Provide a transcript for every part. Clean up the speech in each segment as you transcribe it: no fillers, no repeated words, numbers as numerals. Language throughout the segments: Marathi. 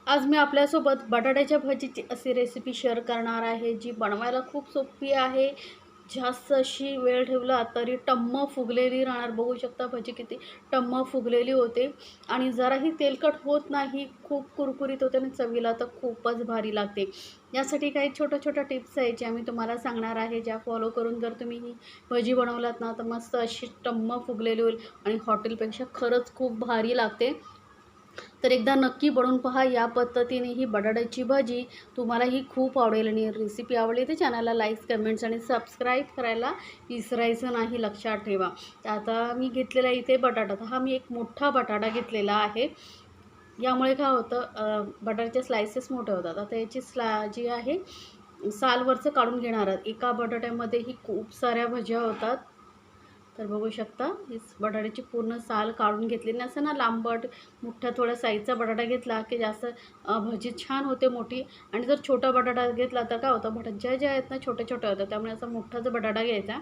आज मी आपल्यासोबत बटाट्याच्या भजीची अशी रेसिपी शेअर करणार आहे, जी बनवायला खूप सोपी आहे. जास्त अशी वेळ ठेवला तरी टम्म फुगलेली राहणार. बघू शकता भजी किती टम्म फुगलेली होते आणि जराही तेलकट होत नाही. खूप कुरकुरीत होते आणि चवीला तर खूपच भारी लागते. यासाठी काही छोट्या-छोट्या टिप्स आहेत, ज्या मी तुम्हाला सांगणार आहे. ज्या फॉलो करून जर तुम्ही ही भजी बनवलात ना, तर मस्त अशी टम्म फुगलेली होईल आणि हॉटेलपेक्षा खरंच खूप भारी लागते. तर एकदा नक्की बनवून पहा. या पद्धतीने ही बटाट्याची भाजी तुम्हाला ही खूप आवडेल आणि रेसिपी आवडली तर चॅनलला लाईक्स, कमेंट्स आणि सबस्क्राईब करायला विसरायचं नाही, लक्षात ठेवा. तर आता मी घेतलेला इथे बटाटा, तर हा मी एक मोठा बटाटा घेतलेला आहे. यामुळे काय होतं, बटाट्याचे स्लायसेस मोठे होतात. आता याची जी आहे सालवरचं काढून घेणार आहात. एका बटाट्यामध्ये ही खूप साऱ्या भज्या होतात. तर बघू शकता, ही बटाट्याची पूर्ण साल काढून घेतलेली असं ना, लांबट मोठ्या थोड्या साईजचा बटाटा घेतला की जास्त भजी छान होते मोठी. आणि जर छोटा बटाटा घेतला तर काय होतं, भज्या ज्या आहेत ना छोट्या-छोट्या होतात. त्यामुळे असा मोठाच बटाटा घ्यायचा.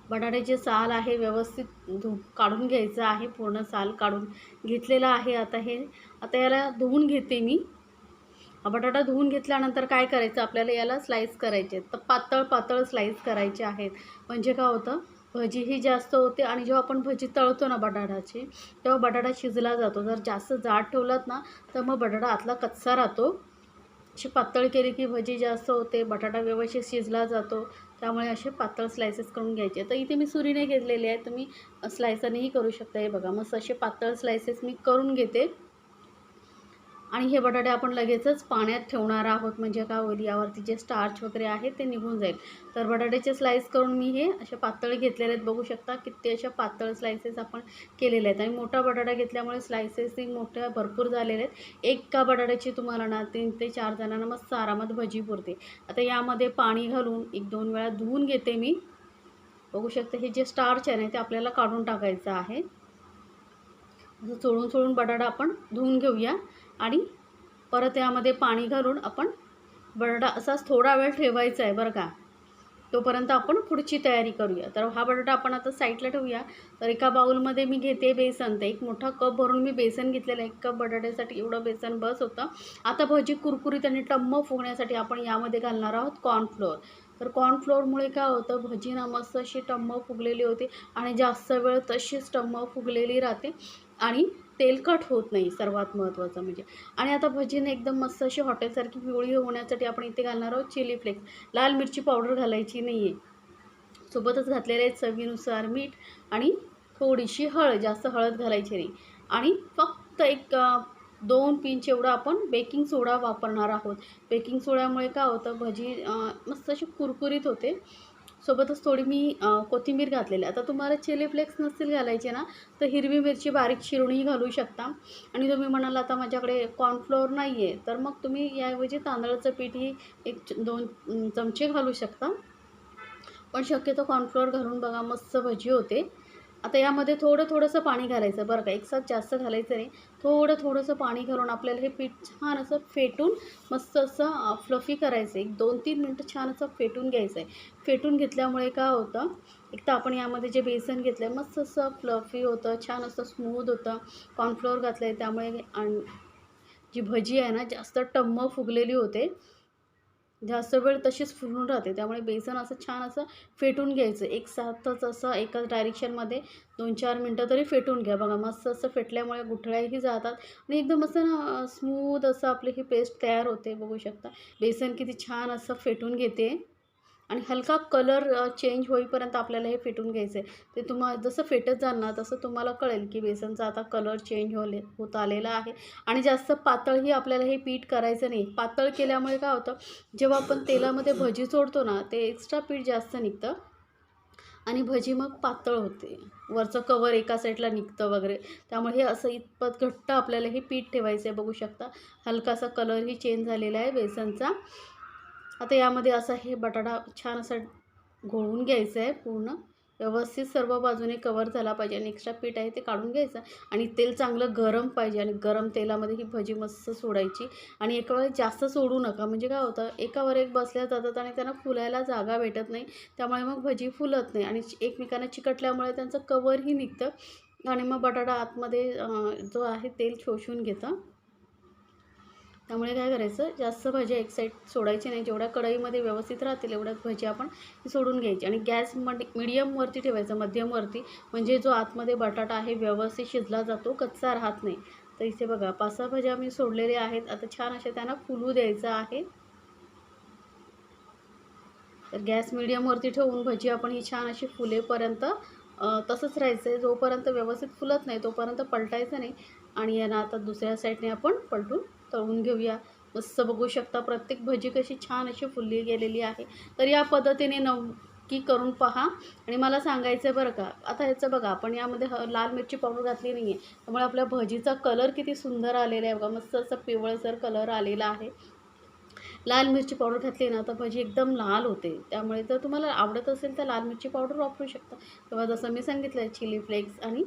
बटाट्याची साल आहे व्यवस्थित काढून घ्यायचं आहे. पूर्ण साल काढून घेतलेला आहे. आता याला धुवून घेते मी. हा बटाटा धुवून घेतल्यानंतर काय करायचं, आपल्याला याला स्लाईस करायचे आहेत. तर पातळ-पातळ स्लाईस करायचे आहेत. म्हणजे काय होतं, भजीही जास्त होते आणि जेव्हा आपण भजी तळतो ना बटाट्याची, तेव्हा बटाटा शिजला जातो. जर जास्त जाड ठेवलात ना, तर मग बटाटा आतला कच्चा राहतो. अशी पातळ केली की भजी जास्त होते, बटाटा व्यवस्थित शिजला जातो. त्यामुळे असे पातळ स्लायसेस करून घ्यायचे. तर इथे मी सुरीने घेतलेले आहे, तुम्ही स्लायसरनेही करू शकता. हे बघा, मस्त असे पातळ स्लायसेस मी करून घेते. आणि हे बटाटे आपण लगेचच पाण्यात ठेवणार आहोत. म्हणजे काय होईल, यावरती जे स्टार्च वगैरे आहे ते निघून जाईल. तर बटाट्याचे स्लाईस करून मी हे असे पातळ घेतलेले आहेत. बघू शकता किती अशा पातळ स्लायसेस आपण केलेले आहेत. आणि मोठा बटाटा घेतल्यामुळे स्लायसेसही मोठ्या भरपूर झालेले आहेत. एका बटाट्याची तुम्हाला ना 3 ते 4 जणांना मस्त आरामात भजी पुरते. आता यामध्ये पाणी घालून 1-2 वेळा धुवून घेते मी. बघू शकता, हे जे स्टार्च आहे ना ते आपल्याला काढून टाकायचं आहे. असं चोळून बटाटा आपण धुवून घेऊया. आणि परत यामध्ये पाणी घालून आपण बटाटा असाच थोडा वेळ ठेवायचा आहे बरं का. तोपर्यंत आपण पुढची तयारी करूया. तर हा बटाटा आपण आता साईडला ठेवूया. तर एका बाउलमध्ये मी घेते बेसन. तर एक मोठा कप भरून मी बेसन घेतलेलं आहे. 1 कप बटाट्यासाठी एवढं बेसन बस होतं. आता भजी कुरकुरीत आणि टम्म फुगण्यासाठी आपण यामध्ये घालणार आहोत कॉर्नफ्लोअर. तर कॉर्नफ्लोअरमुळे काय होतं, भजी ना मस्त अशी टम्म फुगलेली होते आणि जास्त वेळ तशीच टम्म फुगलेली राहते आणि तेलकट होत नाही, सर्वात महत्त्वाचं म्हणजे. आणि आता भजीने एकदम मस्त अशी हॉटेलसारखी पिवळी होण्यासाठी आपण इथे घालणार आहोत चिली फ्लेक्स. लाल मिरची पावडर घालायची नाही आहे. सोबतच घातलेले आहेत चवीनुसार मीठ आणि थोडीशी हळद, जास्त हळद घालायची नाही. आणि फक्त एक 2 पिंच एवढा आपण बेकिंग सोडा वापरणार आहोत. बेकिंग सोड्यामुळे काय होतं, भजी मस्त अशी कुरकुरीत होते. सोबतच थोडी मी कोथिंबीर घातलेली आहे. आता तुम्हाला चिली फ्लेक्स नसतील घालायचे ना, तर हिरवी मिरची बारीक चिरूनही घालू शकता. आणि तुम्ही म्हणाल आता माझ्याकडे कॉर्नफ्लोअर नाही आहे, तर मग तुम्ही याऐवजी तांदळाचं पीठही 1-2 चमचे घालू शकता. पण शक्यतो कॉर्नफ्लोअर घालून बघा, मस्त भजी होते. आता यामध्ये थोडंसं पाणी घालायचं बरं का, एकसाथ जास्त घालायचं नाही. थोडंसं पाणी घालून आपल्याला हे पीठ छान असं फेटून मस्त असं फ्लफी करायचं आहे. 1-2-3 मिनटं छान असं फेटून घ्यायचं आहे. फेटून घेतल्यामुळे काय होतं, एक तर आपण यामध्ये जे बेसन घेतलं आहे मस्त असं फ्लफी होतं, छान असं स्मूद होतं. कॉर्नफ्लोअर घातलं आहे त्यामुळे जी भजी आहे ना जास्त टम्म फुगलेली होते. जास्त वेळ तशीच फुलून राहते. त्यामुळे बेसन असं छान असं फेटून घ्यायचं. एकसाथच असं एकाच डायरेक्शनमध्ये 2-4 मिनटं तरी फेटून घ्या. बघा, मस्त असं फेटल्यामुळे गुठळ्याही जातात आणि एकदम असं ना स्मूथ असं आपली ही पेस्ट तयार होते. बघू शकता बेसन किती छान असं फेटून घेते. आणि हलका कलर चेंज होईपर्यंत आपल्याला हे फेटून घ्यायचं आहे. ते जसं फेटत जाल ना, तसं तुम्हाला कळेल की बेसनचा आता कलर चेंज होत आलेला आहे. आणि जास्त पातळही आपल्याला हे पीठ करायचं नाही. पातळ केल्यामुळे काय होतं, जेव्हा आपण तेलामध्ये भजी सोडतो ना, ते एक्स्ट्रा पीठ जास्त निघतं आणि भजी मग पातळ होते. वरचं कवर एका साईडला निघतं वगैरे. त्यामुळे हे असं इतपत घट्ट आपल्याला हे पीठ ठेवायचं आहे. बघू शकता हलकासा कलरही चेंज झालेला आहे बेसनचा. आता यामध्ये असा हे बटाटा छान असा घोळून घ्यायचं आहे पूर्ण. व्यवस्थित सर्व बाजूने कवर झाला पाहिजे आणि एक्स्ट्रा पीठ आहे ते काढून घ्यायचं. आणि तेल चांगलं गरम पाहिजे आणि गरम तेलामध्ये ही भजी मस्त सोडायची. आणि एका वेळेस जास्त सोडू नका, म्हणजे काय होतं, एकावर एक बसल्या जातात आणि त्यांना फुलायला जागा भेटत नाही. त्यामुळे मग भजी फुलत नाही आणि एकमेकांना चिकटल्यामुळे त्यांचं कवरही निघतं आणि मग बटाटा आतमध्ये जो आहे तेल शोषून घेतं. त्यामुळे काय करायचं, जास्त भजी एक साईड सोडायची नाही. जेवढ्या कढईमध्ये व्यवस्थित राहतील एवढ्याच भजी आपण सोडून घ्यायची आणि गॅस मीडियमवरती ठेवायचं, मध्यमवरती, म्हणजे जो आतमध्ये बटाटा आहे व्यवस्थित शिजला जातो, कच्चा राहत नाही. तर इथे बघा 5-6 भज्या मी सोडलेले आहेत. आता छान अशा त्यांना फुलू द्यायचं आहे. तर गॅस मीडियमवरती ठेवून भजी आपण ही छान अशी फुलेपर्यंत तसंच राहायचं आहे. जोपर्यंत व्यवस्थित फुलत नाही तोपर्यंत पलटायचं नाही. आणि यांना आता दुसऱ्या साईडने आपण पलटून तळून घेऊया. मस्त बघू शकता प्रत्येक भजी कशी छान अशी फुलली गेलेली आहे. तर या पद्धतीने नक्की करून पहा आणि मला सांगायचं आहे बरं का. आता ह्याचं बघा, आपण यामध्ये लाल मिरची पावडर घातली नाही आहे, त्यामुळे आपल्या भजीचा कलर किती सुंदर आलेला आहे बघा. मस्त असं पिवळसर कलर आलेला आहे. लाल मिरची पावडर घातली ना तर भजी एकदम लाल होते. त्यामुळे जर तुम्हाला आवडत असेल तर लाल मिरची पावडर वापरू शकता, किंवा जसं मी सांगितलं चिली फ्लेक्स आणि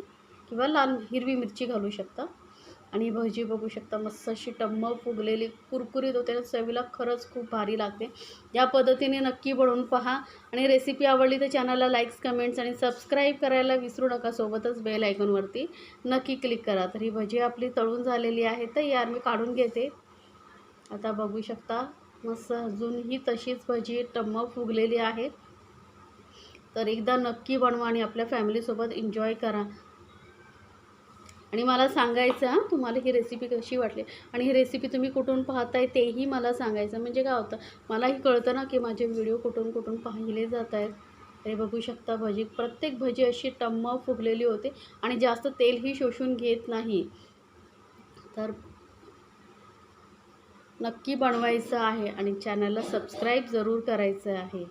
किंवा लाल हिरवी मिरची घालू शकता. आणि भजी बघू शकता मस्त अशी टम्म फुगलेली कुरकुरीत होते. चवीला खरंच खूप भारी लागते. या पद्धतीने नक्की बनवून पहा आणि रेसिपी आवडली तर चॅनलला लाईक्स, कमेंट्स आणि सबस्क्राईब करायला विसरू नका. सोबतच बेल आयकॉनवरती नक्की क्लिक करा. तर ही भजी आपली तळून झालेली आहे. तर यार मी काढून घेते. आता बघू शकता मस्त अजूनही तशीच भजी टम्म फुगलेली आहे. तर एकदा नक्की बनवा आणि आपल्या फॅमिलीसोबत एन्जॉय करा. आणि मला सांगायचं हां तुम्हाला ही रेसिपी कशी वाटली आणि ही रेसिपी तुम्ही कुठून पाहताय तेही मला सांगायचं. म्हणजे काय होतं, मलाही कळतं ना की माझे व्हिडिओ कुठून कुठून पाहिले जात आहेत. हे बघू शकता भजी, प्रत्येक भजी अशी टम्म फुगलेली होते आणि जास्त तेलही शोषून घेत नाही. तर नक्की बनवायचं आहे आणि चॅनलला सबस्क्राईब जरूर करायचं आहे.